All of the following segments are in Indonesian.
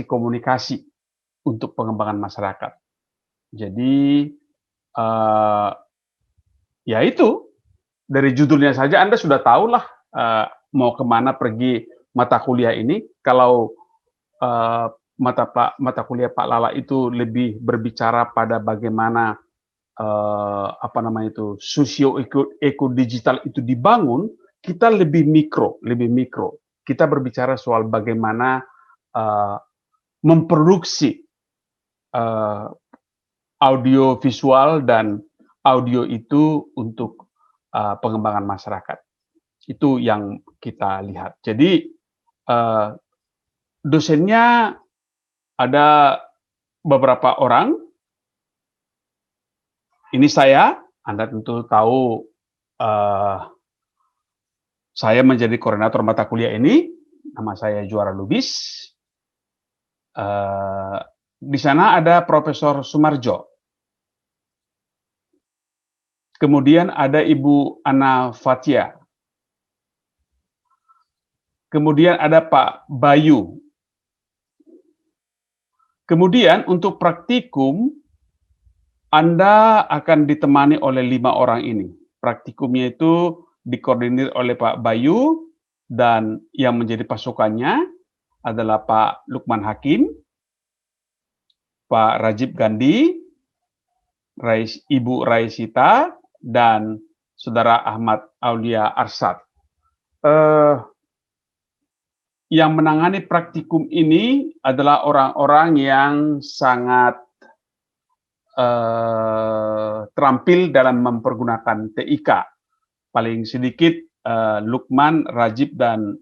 Komunikasi untuk pengembangan masyarakat. Jadi, ya itu, dari judulnya saja Anda sudah tahulah mau kemana pergi mata kuliah ini. Kalau mata kuliah Pak Lala itu lebih berbicara pada bagaimana apa namanya itu sosio eko digital itu dibangun, kita lebih mikro, Kita berbicara soal bagaimana memproduksi audio visual dan audio itu untuk pengembangan masyarakat. Itu yang kita lihat. Jadi dosennya ada beberapa orang. Ini saya, Anda tentu tahu saya menjadi koordinator mata kuliah ini. Nama saya Juara Lubis. Di sana ada Profesor Sumarjo. Kemudian ada Ibu Ana Fathia. Kemudian ada Pak Bayu. Kemudian untuk praktikum, Anda akan ditemani oleh 5 orang ini. Praktikumnya itu dikoordinir oleh Pak Bayu, dan yang menjadi pasukannya adalah Pak Lukman Hakim, Pak Rajib Gandhi, Ibu Raisita, dan Saudara Ahmad Aulia Arsyad. Yang menangani praktikum ini adalah orang-orang yang sangat terampil dalam mempergunakan TIK. Paling sedikit Lukman, Rajib, dan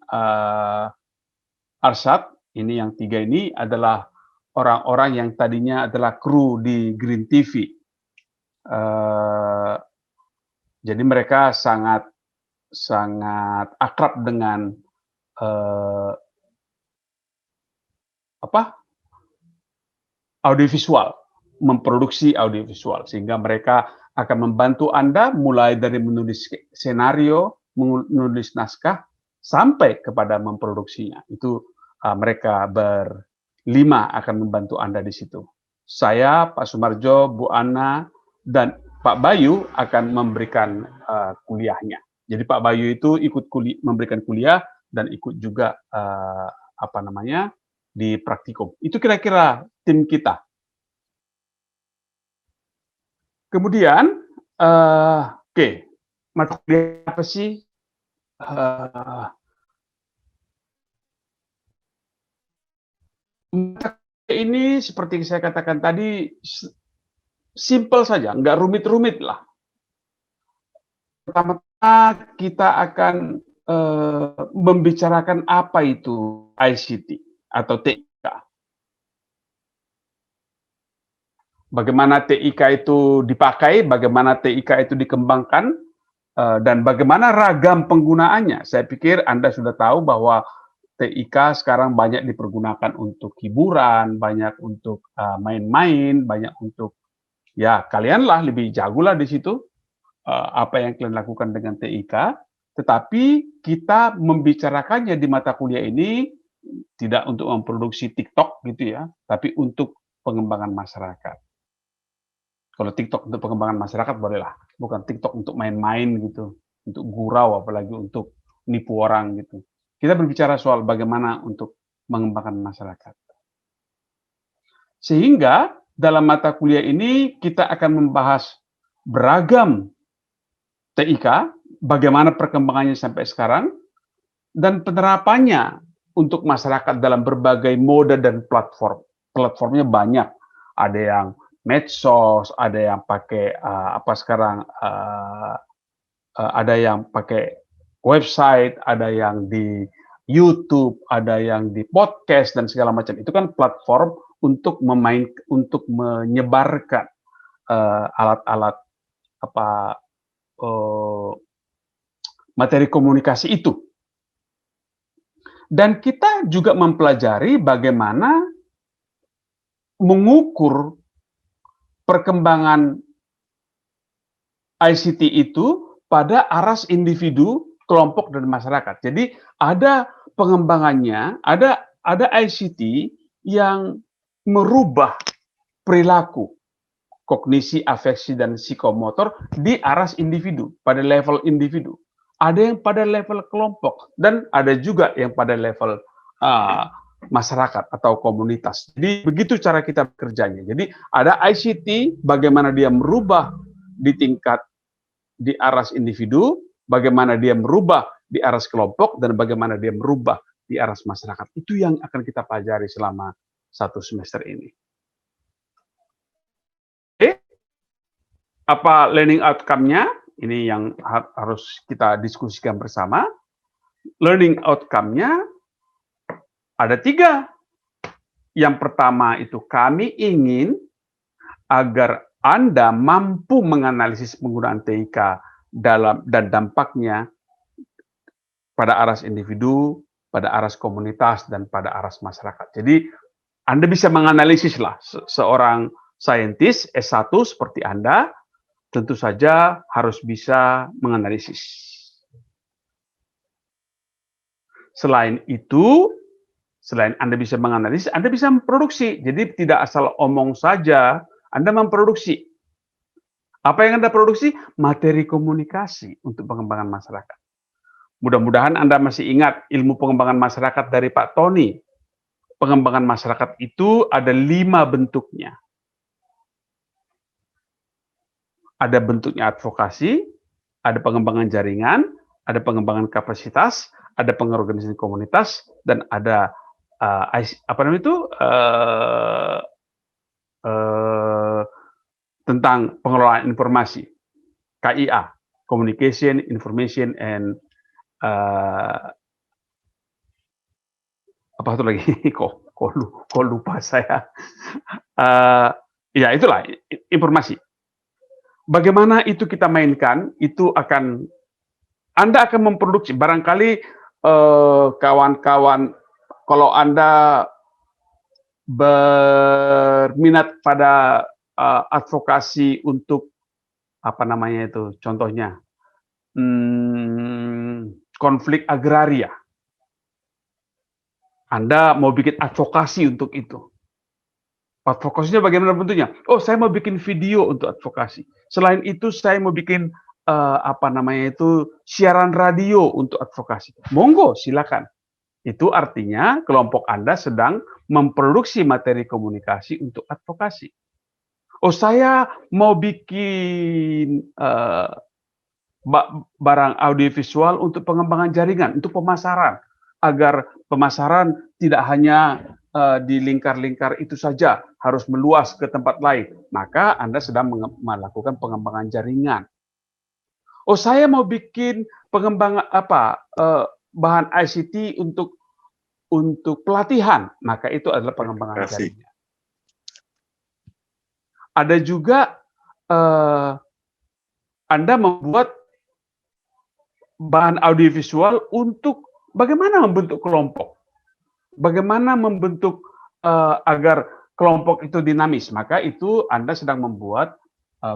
Arsyad, ini yang 3 ini adalah orang-orang yang tadinya adalah kru di Green TV. Jadi mereka sangat akrab dengan audiovisual, memproduksi audiovisual, sehingga mereka akan membantu Anda mulai dari menulis skenario, menulis naskah, sampai kepada memproduksinya. Itu mereka berlima akan membantu Anda di situ. Saya, Pak Sumarjo, Bu Ana, dan Pak Bayu akan memberikan kuliahnya. Jadi Pak Bayu itu ikut memberikan kuliah dan ikut juga di praktikum. Itu kira-kira tim kita. Kemudian, mata kuliah apa sih? Mata kuliah ini seperti saya katakan tadi, simple saja, nggak rumit-rumit lah. Pertama-tama kita akan membicarakan apa itu ICT atau TIK. Bagaimana TIK itu dipakai, bagaimana TIK itu dikembangkan, dan bagaimana ragam penggunaannya. Saya pikir Anda sudah tahu bahwa TIK sekarang banyak dipergunakan untuk hiburan, banyak untuk main-main, banyak untuk, ya kalianlah lebih jagolah di situ apa yang kalian lakukan dengan TIK, tetapi kita membicarakannya di mata kuliah ini tidak untuk memproduksi TikTok gitu ya, tapi untuk pengembangan masyarakat. Kalau TikTok untuk pengembangan masyarakat bolehlah, bukan TikTok untuk main-main gitu, untuk gurau, apalagi untuk nipu orang gitu. Kita berbicara soal bagaimana untuk mengembangkan masyarakat. Sehingga dalam mata kuliah ini kita akan membahas beragam TIK, bagaimana perkembangannya sampai sekarang, dan penerapannya untuk masyarakat dalam berbagai mode dan platform. Platformnya banyak, ada yang medsos, ada yang pakai ada yang pakai website, ada yang di YouTube, ada yang di podcast dan segala macam. Itu kan platform untuk menyebarkan alat-alat materi komunikasi itu. Dan kita juga mempelajari bagaimana mengukur perkembangan ICT itu pada aras individu, kelompok, dan masyarakat. Jadi ada pengembangannya, ada ICT yang merubah perilaku, kognisi, afeksi, dan psikomotor di aras individu, pada level individu. Ada yang pada level kelompok, dan ada juga yang pada level masyarakat atau komunitas. Jadi begitu cara kita bekerjanya. Jadi ada ICT, bagaimana dia merubah di tingkat di aras individu, bagaimana dia merubah di aras kelompok, dan bagaimana dia merubah di aras masyarakat. Itu yang akan kita pelajari selama 1 semester ini. Oke, apa learning outcome-nya? Ini yang harus kita diskusikan bersama. Learning outcome-nya ada 3. Yang pertama itu kami ingin agar Anda mampu menganalisis penggunaan TIK dan dampaknya pada aras individu, pada aras komunitas, dan pada aras masyarakat. Jadi Anda bisa menganalisis lah, seorang saintis S1 seperti Anda tentu saja harus bisa menganalisis. Selain itu, selain Anda bisa menganalisis, Anda bisa memproduksi. Jadi tidak asal omong saja, Anda memproduksi. Apa yang Anda produksi? Materi komunikasi untuk pengembangan masyarakat. Mudah-mudahan Anda masih ingat ilmu pengembangan masyarakat dari Pak Tony. Pengembangan masyarakat itu ada 5 bentuknya. Ada bentuknya advokasi, ada pengembangan jaringan, ada pengembangan kapasitas, ada pengorganisasian komunitas, dan ada tentang pengelolaan informasi, KIA, Communication, Information, and apa itu lagi? Kok lupa saya. Ya itulah informasi. Bagaimana itu kita mainkan, itu Anda akan memproduksi. Barangkali kawan-kawan, kalau Anda berminat pada advokasi untuk contohnya konflik agraria, Anda mau bikin advokasi untuk itu. Advokasinya bagaimana bentuknya? Oh, saya mau bikin video untuk advokasi. Selain itu, saya mau bikin siaran radio untuk advokasi. Monggo, silakan. Itu artinya kelompok Anda sedang memproduksi materi komunikasi untuk advokasi. Oh, saya mau bikin barang audiovisual untuk pengembangan jaringan, untuk pemasaran, agar pemasaran tidak hanya di lingkar-lingkar itu saja, harus meluas ke tempat lain. Maka Anda sedang melakukan pengembangan jaringan. Oh, saya mau bikin pengembangan bahan ICT untuk pelatihan, maka itu adalah pengembangan jaringan. Ada juga Anda membuat bahan audiovisual untuk bagaimana membentuk kelompok, bagaimana membentuk agar kelompok itu dinamis. Maka itu Anda sedang membuat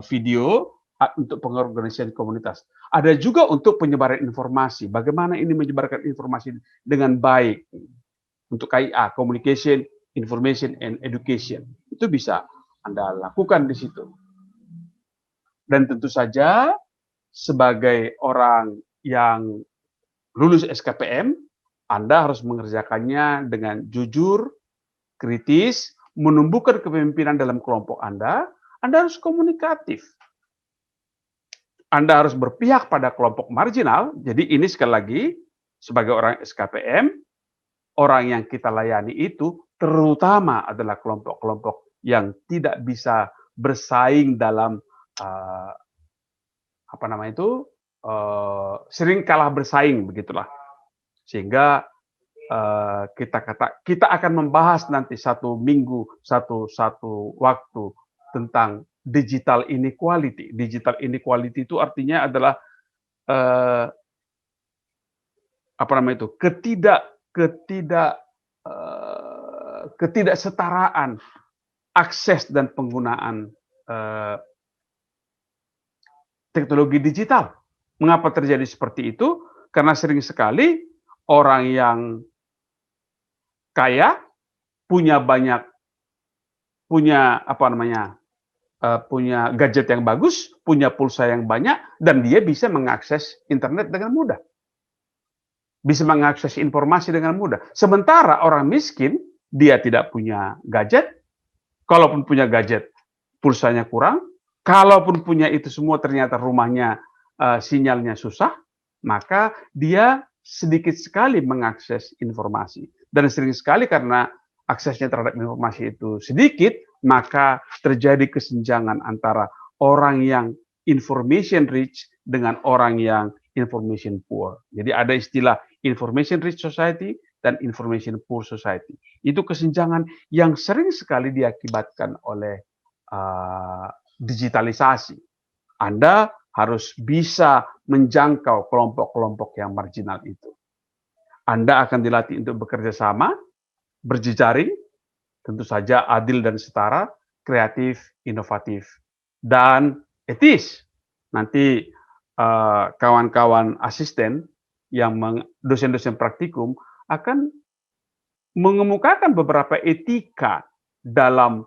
video untuk pengorganisasian komunitas. Ada juga untuk penyebaran informasi, bagaimana ini menyebarkan informasi dengan baik untuk KIA, Communication, Information, and Education. Itu bisa Anda lakukan di situ. Dan tentu saja sebagai orang yang lulus SKPM, Anda harus mengerjakannya dengan jujur, kritis, menumbuhkan kepemimpinan dalam kelompok Anda harus komunikatif. Anda harus berpihak pada kelompok marginal. Jadi ini sekali lagi, sebagai orang SKPM, orang yang kita layani itu terutama adalah kelompok-kelompok yang tidak bisa bersaing dalam sering kalah bersaing, begitulah. Sehingga kita akan membahas nanti satu minggu, satu waktu tentang digital inequality. Digital inequality itu artinya adalah ketidaksetaraan akses dan penggunaan teknologi digital. Mengapa terjadi seperti itu? Karena sering sekali orang yang kaya punya banyak punya gadget yang bagus, punya pulsa yang banyak, dan dia bisa mengakses internet dengan mudah. Bisa mengakses informasi dengan mudah. Sementara orang miskin, dia tidak punya gadget, kalaupun punya gadget, pulsanya kurang, kalaupun punya itu semua ternyata rumahnya sinyalnya susah, maka dia sedikit sekali mengakses informasi. Dan sering sekali karena aksesnya terhadap informasi itu sedikit, maka terjadi kesenjangan antara orang yang information rich dengan orang yang information poor. Jadi ada istilah information rich society dan information poor society. Itu kesenjangan yang sering sekali diakibatkan oleh digitalisasi. Anda harus bisa menjangkau kelompok-kelompok yang marginal itu. Anda akan dilatih untuk bekerja sama, berjejaring, tentu saja adil dan setara, kreatif, inovatif, dan etis. Nanti kawan-kawan asisten yang dosen-dosen praktikum akan mengemukakan beberapa etika dalam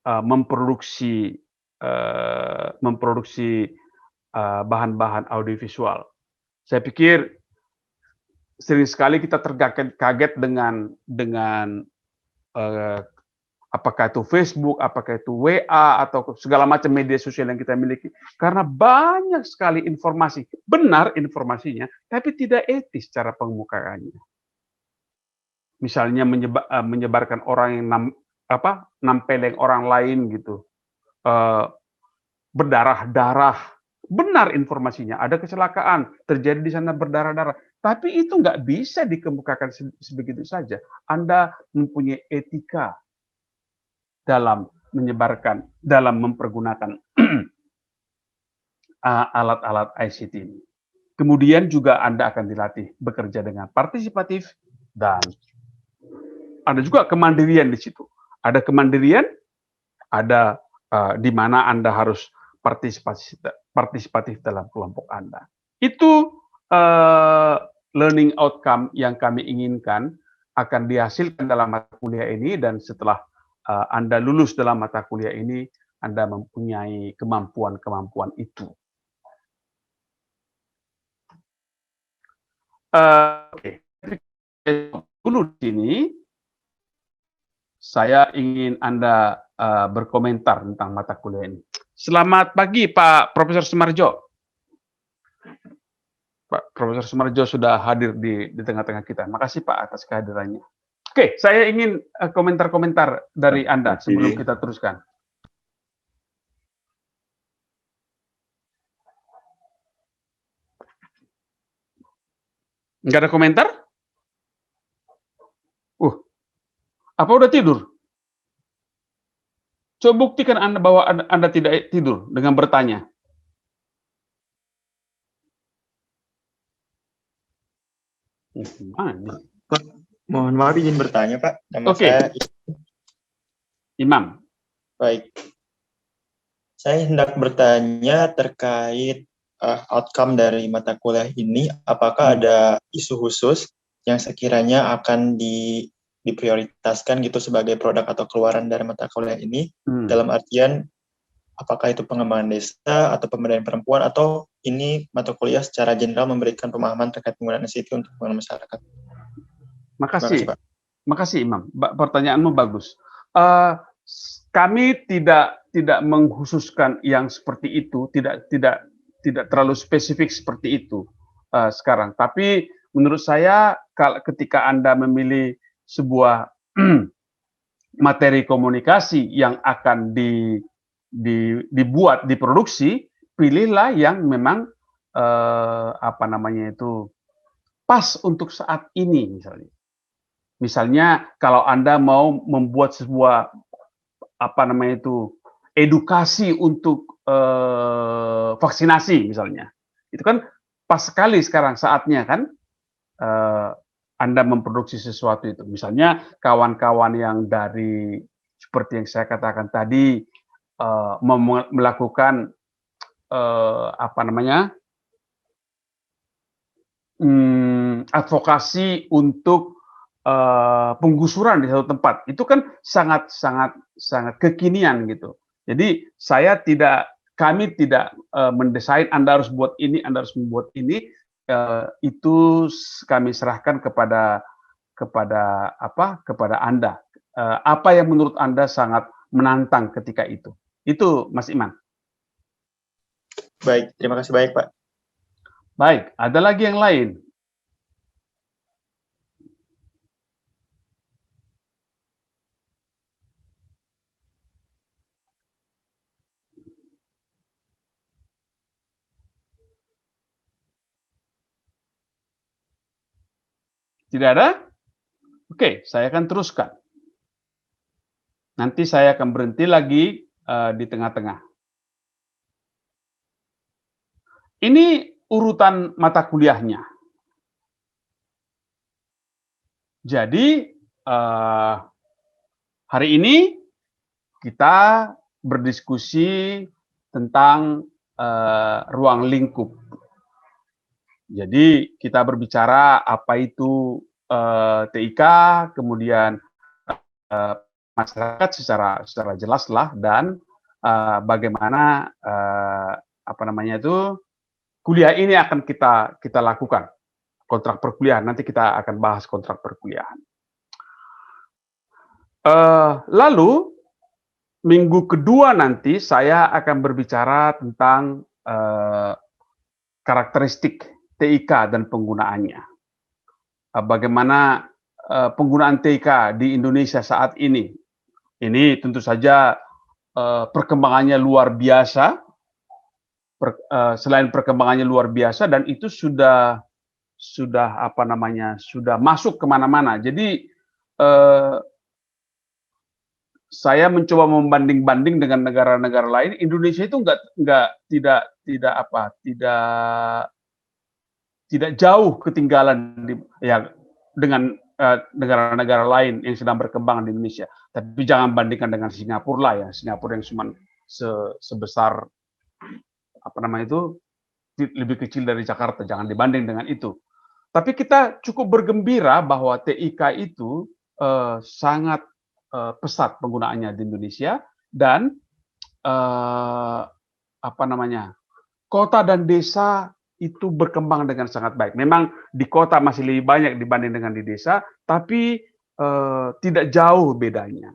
memproduksi bahan-bahan audiovisual. Saya pikir sering sekali kita terkaget dengan apakah itu Facebook, apakah itu WA, atau segala macam media sosial yang kita miliki. Karena banyak sekali informasi, benar informasinya, tapi tidak etis cara pengemukaannya. Misalnya menyebarkan orang yang nampeleng orang lain gitu, berdarah-darah, benar informasinya, ada kecelakaan terjadi di sana berdarah-darah, tapi itu nggak bisa dikemukakan sebegitu saja. Anda mempunyai etika dalam menyebarkan, dalam mempergunakan alat-alat ICT ini. Kemudian juga Anda akan dilatih bekerja dengan partisipatif dan ada juga kemandirian di situ. Ada kemandirian, ada di mana Anda harus partisipatif dalam kelompok Anda. Itu learning outcome yang kami inginkan akan dihasilkan dalam mata kuliah ini, dan setelah Anda lulus dalam mata kuliah ini, Anda mempunyai kemampuan-kemampuan itu. Dulu di sini saya ingin Anda berkomentar tentang mata kuliah ini. Selamat pagi Pak Profesor Sumarjo. Pak Profesor Sumarjo sudah hadir di tengah-tengah kita. Makasih Pak atas kehadirannya. Oke, saya ingin komentar-komentar dari Anda sebelum kita teruskan. Nggak ada komentar? Apa udah tidur? Coba buktikan Anda bahwa Anda tidak tidur dengan bertanya. Pak, mohon maaf izin bertanya, Pak. Nama Oke. saya Imam. Baik. Saya hendak bertanya terkait outcome dari mata kuliah ini. Apakah ada isu khusus yang sekiranya akan diprioritaskan gitu sebagai produk atau keluaran dari mata kuliah ini? Dalam artian, apakah itu pengembangan desa atau pemberdayaan perempuan, atau ini mata kuliah secara general memberikan pemahaman terkait penggunaan ICT untuk masyarakat? Makasih, Pak. Makasih Imam. Pertanyaanmu bagus. Kami tidak mengkhususkan yang seperti itu, tidak terlalu spesifik seperti itu sekarang. Tapi menurut saya ketika Anda memilih sebuah materi komunikasi yang akan dibuat, diproduksi, pilihlah yang memang pas untuk saat ini misalnya. Misalnya kalau Anda mau membuat sebuah edukasi untuk vaksinasi misalnya, itu kan pas sekali sekarang saatnya kan Anda memproduksi sesuatu itu. Misalnya kawan-kawan yang dari seperti yang saya katakan tadi melakukan apa namanya, advokasi untuk penggusuran di satu tempat. Itu kan sangat kekinian gitu. Jadi kami tidak mendesain Anda harus buat ini, Anda harus membuat ini. Itu kami serahkan kepada Anda. Apa yang menurut Anda sangat menantang ketika itu? Itu Mas Iman. Baik, terima kasih baik Pak. Baik, ada lagi yang lain? Tidak ada? Oke, saya akan teruskan. Nanti saya akan berhenti lagi di tengah-tengah. Ini urutan mata kuliahnya. Jadi hari ini kita berdiskusi tentang ruang lingkup. Jadi kita berbicara apa itu TIK, kemudian masyarakat secara jelas lah, dan bagaimana kuliah ini akan kita lakukan, kontrak perkuliahan. Nanti kita akan bahas kontrak perkuliahan. Lalu minggu kedua nanti saya akan berbicara tentang karakteristik TIK dan penggunaannya. Bagaimana penggunaan TIK di Indonesia saat ini. Ini tentu saja perkembangannya luar biasa. Selain perkembangannya luar biasa, dan itu sudah masuk kemana-mana. Jadi saya mencoba membanding-banding dengan negara-negara lain. Indonesia itu tidak jauh ketinggalan dengan negara-negara lain yang sedang berkembang di Indonesia. Tapi jangan bandingkan dengan Singapura lah ya. Singapura yang cuma sebesar lebih kecil dari Jakarta. Jangan dibanding dengan itu. Tapi kita cukup bergembira bahwa TIK itu sangat pesat penggunaannya di Indonesia, dan kota dan desa itu berkembang dengan sangat baik. Memang di kota masih lebih banyak dibanding dengan di desa, tapi tidak jauh bedanya.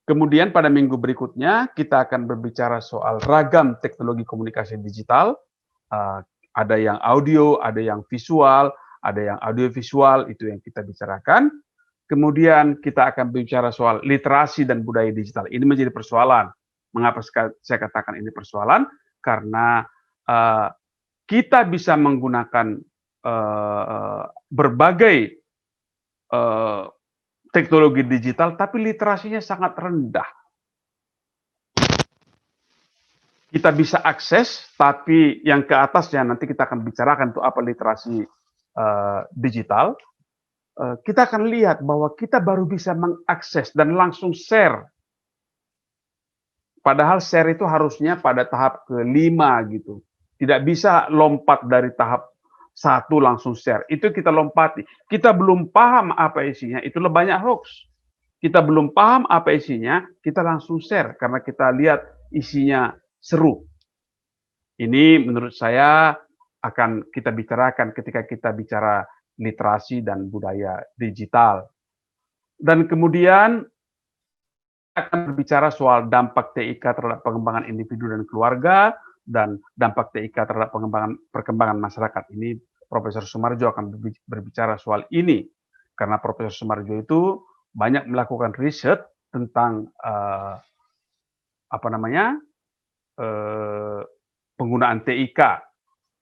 Kemudian pada minggu berikutnya kita akan berbicara soal ragam teknologi komunikasi digital. Ada yang audio, ada yang visual, ada yang audiovisual, itu yang kita bicarakan. Kemudian kita akan bicara soal literasi dan budaya digital. Ini menjadi persoalan. Mengapa saya katakan ini persoalan? Karena kita bisa menggunakan berbagai teknologi digital, tapi literasinya sangat rendah. Kita bisa akses, tapi yang ke atasnya nanti kita akan bicarakan itu apa literasi digital. Kita akan lihat bahwa kita baru bisa mengakses dan langsung share. Padahal share itu harusnya pada tahap kelima gitu. Tidak bisa lompat dari tahap 1 langsung share. Itu kita lompati. Kita belum paham apa isinya, itulah banyak hoax. Kita belum paham apa isinya, kita langsung share karena kita lihat isinya seru. Ini menurut saya akan kita bicarakan ketika kita bicara literasi dan budaya digital. Dan kemudian akan berbicara soal dampak TIK terhadap pengembangan individu dan keluarga, dan dampak TIK terhadap perkembangan masyarakat. Ini Profesor Sumarjo akan berbicara soal ini, karena Profesor Sumarjo itu banyak melakukan riset tentang penggunaan TIK.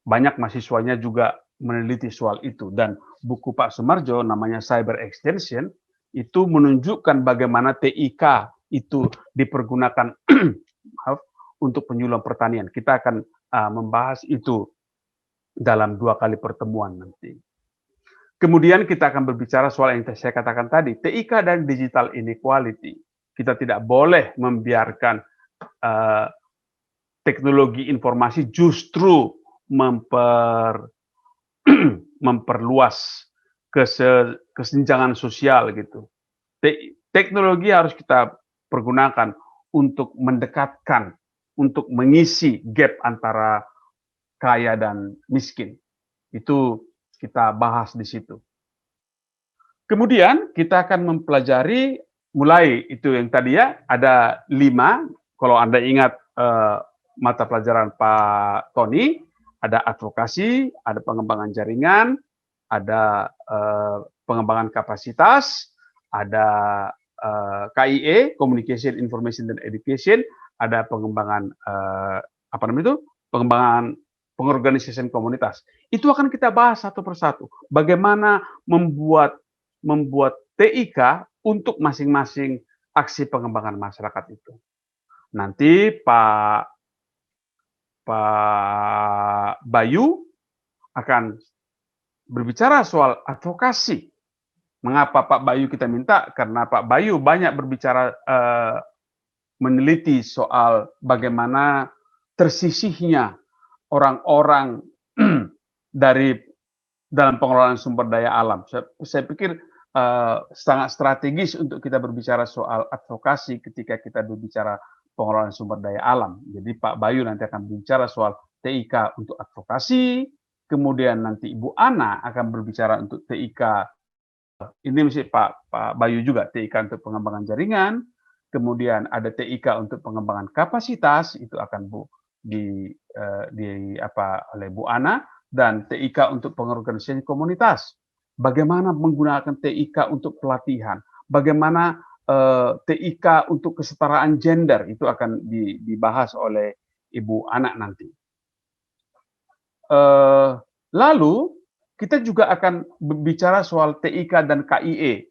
Banyak mahasiswanya juga meneliti soal itu, dan buku Pak Sumarjo namanya Cyber Extension itu menunjukkan bagaimana TIK itu dipergunakan untuk penyuluhan pertanian. Kita akan membahas itu dalam 2 kali pertemuan nanti. Kemudian kita akan berbicara soal yang saya katakan tadi, TIK dan digital inequality. Kita tidak boleh membiarkan teknologi informasi justru memperluas kesenjangan sosial gitu. Teknologi harus kita pergunakan untuk mendekatkan, untuk mengisi gap antara kaya dan miskin. Itu kita bahas di situ. Kemudian kita akan mempelajari mulai itu yang tadi ya, ada 5, kalau Anda ingat mata pelajaran Pak Tony, ada advokasi, ada pengembangan jaringan, ada pengembangan kapasitas, ada KIE, Communication, Information, dan Education, ada pengembangan apa namanya itu, pengembangan pengorganisasian komunitas. Itu akan kita bahas satu persatu. Bagaimana membuat TIK untuk masing-masing aksi pengembangan masyarakat itu. Nanti Pak Bayu akan berbicara soal advokasi. Mengapa Pak Bayu kita minta? Karena Pak Bayu banyak berbicara, meneliti soal bagaimana tersisihnya orang-orang dari dalam pengelolaan sumber daya alam. Saya pikir sangat strategis untuk kita berbicara soal advokasi ketika kita berbicara pengelolaan sumber daya alam. Jadi Pak Bayu nanti akan berbicara soal TIK untuk advokasi, kemudian nanti Ibu Ana akan berbicara untuk TIK, ini mesti Pak Bayu juga, TIK untuk pengembangan jaringan, kemudian ada TIK untuk pengembangan kapasitas, itu akan oleh Bu Ana, dan TIK untuk pengorganisasian komunitas. Bagaimana menggunakan TIK untuk pelatihan, bagaimana TIK untuk kesetaraan gender, itu akan dibahas oleh Ibu Ana nanti. Lalu kita juga akan berbicara soal TIK dan KIE.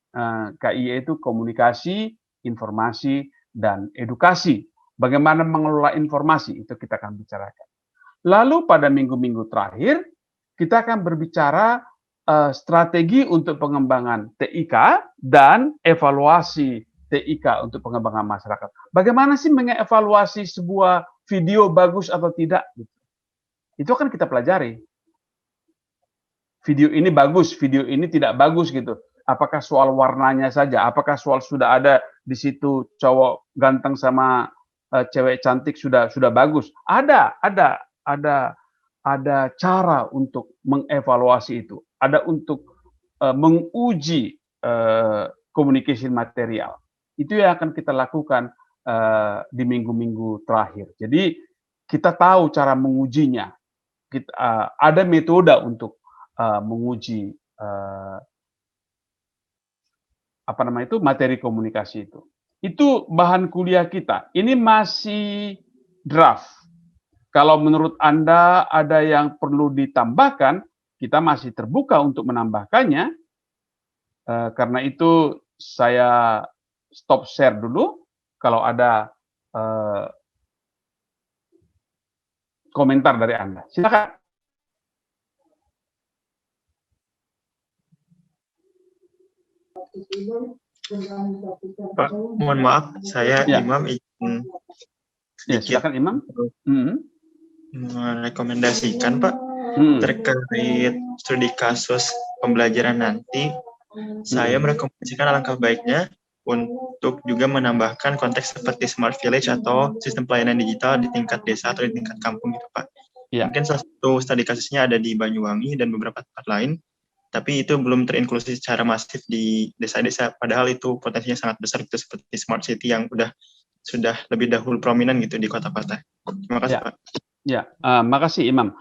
KIE itu komunikasi, informasi, dan edukasi. Bagaimana mengelola informasi, itu kita akan bicarakan. Lalu pada minggu-minggu terakhir, kita akan berbicara strategi untuk pengembangan TIK dan evaluasi TIK untuk pengembangan masyarakat. Bagaimana sih mengevaluasi sebuah video bagus atau tidak? Itu akan kita pelajari. Video ini bagus, video ini tidak bagus gitu. Apakah soal warnanya saja? Apakah soal sudah ada di situ cowok ganteng sama cewek cantik sudah bagus? Ada cara untuk mengevaluasi itu. Ada untuk menguji communication material. Itu yang akan kita lakukan di minggu-minggu terakhir. Jadi kita tahu cara mengujinya. Ada metode untuk menguji materi komunikasi itu. Itu bahan kuliah kita. Ini masih draft. Kalau menurut Anda ada yang perlu ditambahkan, kita masih terbuka untuk menambahkannya. Karena itu saya stop share dulu. Kalau ada komentar dari Anda, silakan. Pak, mohon maaf, saya Ya. Imam izin Ya, silakan Imam. Merekomendasikan Pak terkait studi kasus pembelajaran nanti. Saya merekomendasikan alangkah baiknya untuk juga menambahkan konteks seperti smart village atau sistem pelayanan digital di tingkat desa atau di tingkat kampung gitu Pak. Ya. Mungkin salah satu studi kasusnya ada di Banyuwangi dan beberapa tempat lain, tapi itu belum terinklusi secara masif di desa-desa, padahal itu potensinya sangat besar gitu, seperti smart city yang sudah lebih dahulu prominent gitu di kota-kota. Terima kasih Pak. Ya, makasih Imam.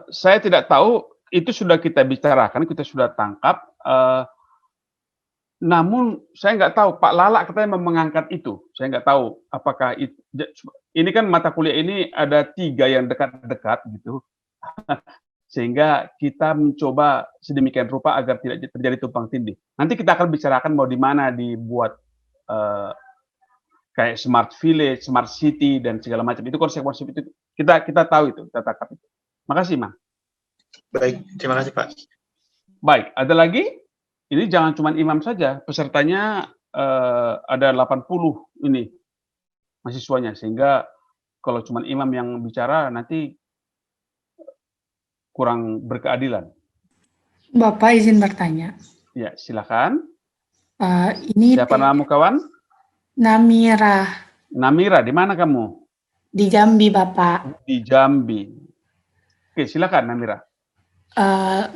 Saya tidak tahu, itu sudah kita bicarakan, kita sudah tangkap. Namun saya nggak tahu, Pak Lala katanya mengangkat itu. Saya nggak tahu apakah ini kan mata kuliah ini ada 3 yang dekat-dekat gitu. Sehingga kita mencoba sedemikian rupa agar tidak terjadi tumpang tindih. Nanti kita akan bicarakan mau di mana dibuat kayak smart village, smart city, dan segala macam. Itu konsep-konsep itu kita tahu itu, kita tangkap itu. Makasih, Mang. Baik, terima kasih Pak. Baik, ada lagi? Ini jangan cuma Imam saja, pesertanya ada 80 ini mahasiswanya, sehingga kalau cuma imam yang bicara nanti kurang berkeadilan. Bapak izin bertanya. Ya, silakan. Ini Siapa namamu kawan? Namira Namira, di mana kamu? di Jambi, Bapak. Di Jambi. Oke, silakan Namira.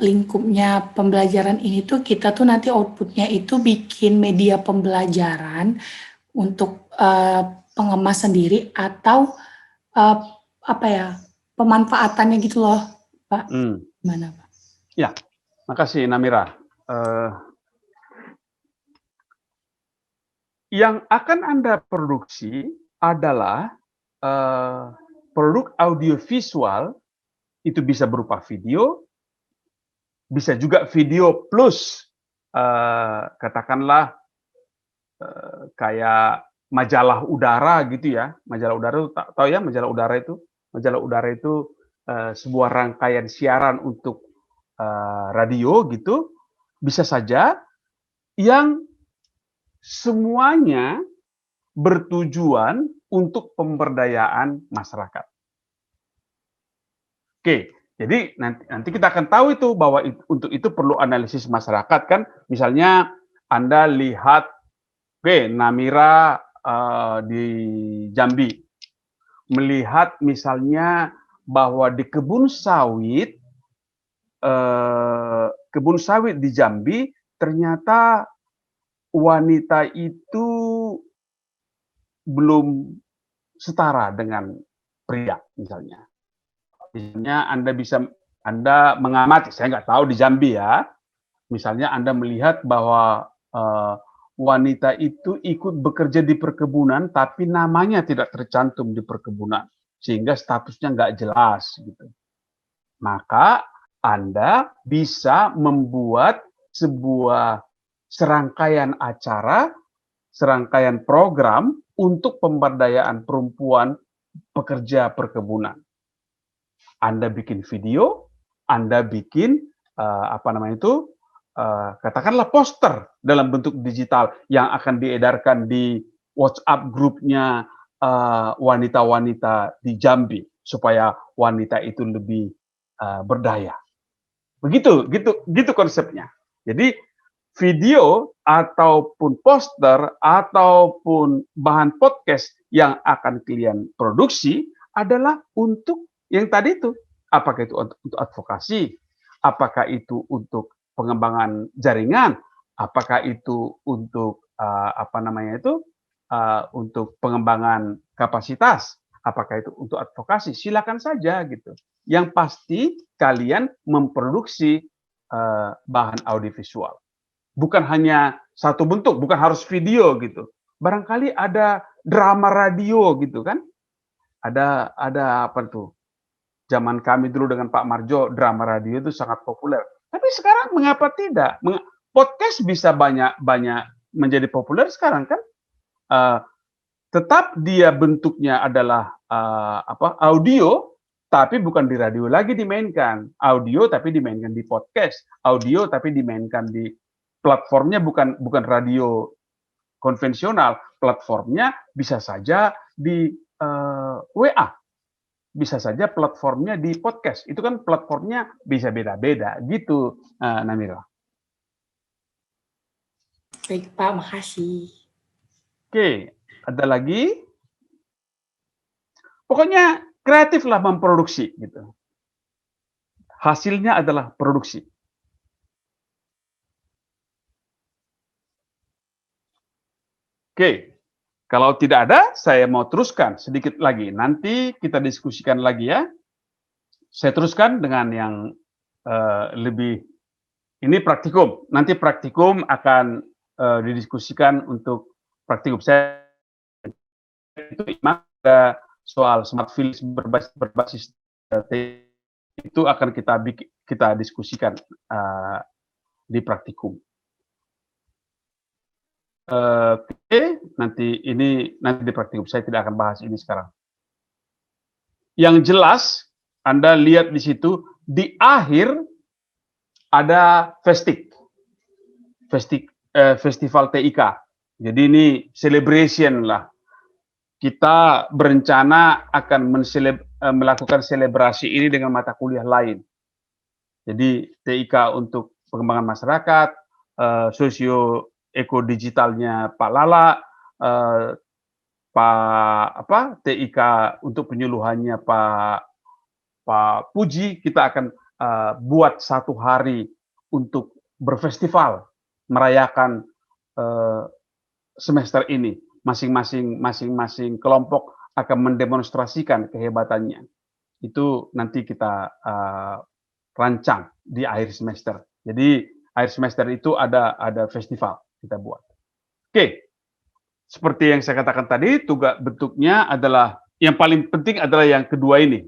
Lingkupnya pembelajaran ini tuh kita tuh nanti outputnya itu bikin media pembelajaran untuk pengemas sendiri atau apa ya pemanfaatannya gitu loh, Pak. Gimana, Pak? Ya, makasih Namira. Yang akan Anda produksi adalah produk audiovisual, itu bisa berupa video, bisa juga video plus katakanlah kayak majalah udara gitu ya. Majalah udara tahu ya majalah udara itu? Majalah udara itu sebuah rangkaian siaran untuk radio gitu. Bisa saja yang semuanya bertujuan untuk pemberdayaan masyarakat. Oke, jadi nanti kita akan tahu itu bahwa untuk itu perlu analisis masyarakat kan. Misalnya Anda lihat, Namira di Jambi melihat misalnya bahwa di kebun sawit di Jambi ternyata wanita itu belum setara dengan pria misalnya. Misalnya Anda mengamati, saya nggak tahu di Jambi ya, misalnya Anda melihat bahwa wanita itu ikut bekerja di perkebunan, tapi namanya tidak tercantum di perkebunan, sehingga statusnya nggak jelas gitu. Maka Anda bisa membuat sebuah serangkaian acara, serangkaian program untuk pemberdayaan perempuan pekerja perkebunan. Anda bikin video, Anda bikin katakanlah poster dalam bentuk digital yang akan diedarkan di WhatsApp grupnya wanita-wanita di Jambi supaya wanita itu lebih berdaya. Begitu konsepnya. Jadi video ataupun poster ataupun bahan podcast yang akan kalian produksi adalah untuk yang tadi itu. Apakah itu untuk advokasi? Apakah itu untuk pengembangan jaringan? Apakah itu untuk untuk pengembangan kapasitas? Apakah itu untuk advokasi? Silakan saja gitu. Yang pasti kalian memproduksi bahan audiovisual. Bukan hanya satu bentuk, bukan harus video gitu. Barangkali ada drama radio gitu kan? Ada apa tuh? Zaman kami dulu dengan Pak Marjo, drama radio itu sangat populer. Tapi sekarang mengapa tidak? Podcast bisa banyak menjadi populer sekarang kan? Tetap dia bentuknya adalah audio, tapi bukan di radio lagi dimainkan. Audio tapi dimainkan di podcast. Audio tapi dimainkan di platformnya bukan radio konvensional. Platformnya bisa saja di WA. Bisa saja platformnya di podcast. Itu kan platformnya bisa beda-beda. Gitu, Namira. Baik, Pak. Makasih. Oke, ada lagi? Pokoknya kreatiflah memproduksi. Gitu. Hasilnya adalah produksi. Oke, kalau tidak ada, saya mau teruskan sedikit lagi. Nanti kita diskusikan lagi ya. Saya teruskan dengan yang lebih, ini praktikum. Nanti praktikum akan didiskusikan untuk praktikum. Saya itu ada soal smart village berbasis itu akan kita diskusikan di praktikum. Oke, nanti di praktikum saya tidak akan bahas ini sekarang. Yang jelas Anda lihat di situ di akhir ada festival TIK. Jadi ini celebration lah. kita berencana akan melakukan selebrasi ini dengan mata kuliah lain. Jadi TIK untuk pengembangan masyarakat, sosio eko digitalnya Pak Lala, TIK untuk penyuluhannya Pak Puji, kita akan buat 1 hari untuk berfestival merayakan semester ini. Masing-masing kelompok akan mendemonstrasikan kehebatannya. Itu nanti kita rancang di akhir semester. Jadi akhir semester itu ada festival kita buat. Oke, seperti yang saya katakan tadi, tugas bentuknya adalah yang paling penting adalah yang kedua ini.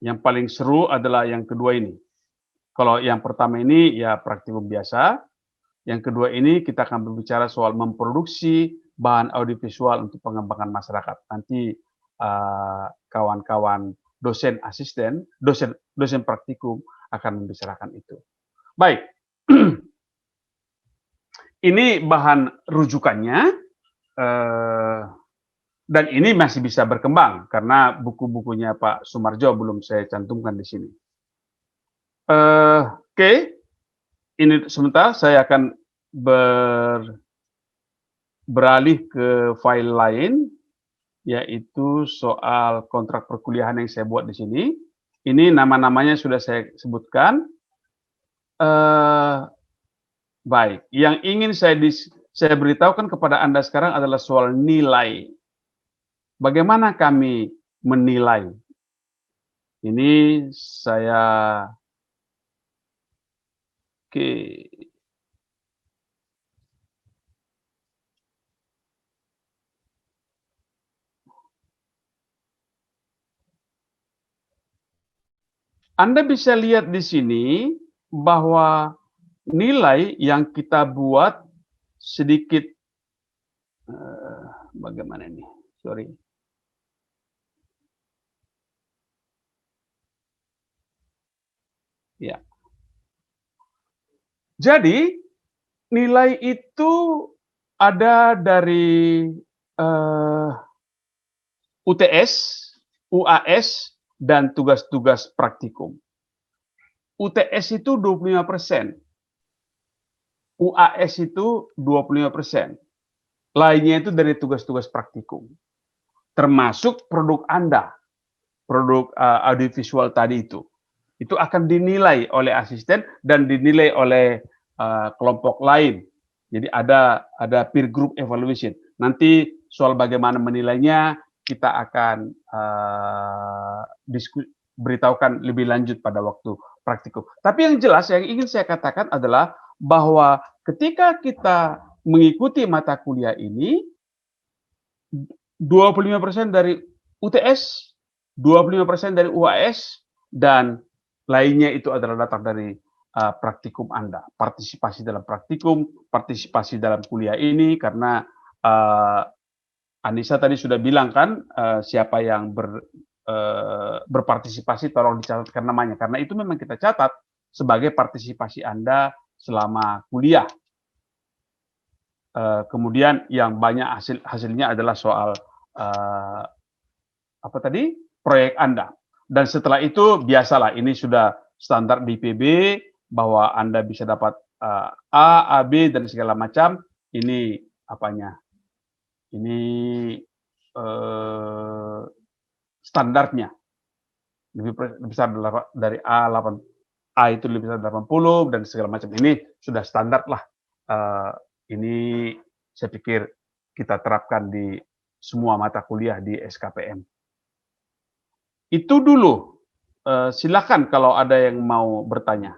Yang paling seru adalah yang kedua ini. Kalau yang pertama ini ya praktikum biasa. Yang kedua ini kita akan berbicara soal memproduksi bahan audiovisual untuk pengembangan masyarakat. Nanti kawan-kawan dosen asisten, dosen praktikum akan membicarakan itu. Baik, ini bahan rujukannya, dan ini masih bisa berkembang karena buku-bukunya Pak Sumarjo belum saya cantumkan di sini. Oke. Ini sebentar saya akan beralih ke file lain, yaitu soal kontrak perkuliahan yang saya buat di sini. Ini nama-namanya sudah saya sebutkan. Baik, yang ingin saya beritahukan kepada Anda sekarang adalah soal nilai. Bagaimana kami menilai? Ini saya Oke. Anda bisa lihat di sini bahwa nilai yang kita buat sedikit bagaimana ini? Sorry. Ya. Jadi nilai itu ada dari UTS, UAS, dan tugas-tugas praktikum. UTS itu 25%, UAS itu 25%, lainnya itu dari tugas-tugas praktikum. Termasuk produk Anda, produk audiovisual tadi itu akan dinilai oleh asisten dan dinilai oleh kelompok lain. Jadi ada peer group evaluation. Nanti soal bagaimana menilainya kita akan beritahukan lebih lanjut pada waktu praktikum. Tapi yang jelas yang ingin saya katakan adalah bahwa ketika kita mengikuti mata kuliah ini, 25% dari UTS, 25% dari UAS, dan lainnya itu adalah datang dari praktikum Anda. Partisipasi dalam praktikum, partisipasi dalam kuliah ini, karena Anissa tadi sudah bilang kan, siapa yang berpartisipasi tolong dicatatkan namanya, karena itu memang kita catat sebagai partisipasi Anda selama kuliah. Kemudian yang banyak hasilnya adalah soal proyek Anda. Dan setelah itu biasalah, ini sudah standar di IPB bahwa Anda bisa dapat A, B, dan segala macam. Ini apanya? Ini standarnya. Lebih besar dari A itu lebih besar dari 80 dan segala macam. Ini sudah standar lah. Ini saya pikir kita terapkan di semua mata kuliah di SKPM. Itu dulu. Silakan kalau ada yang mau bertanya.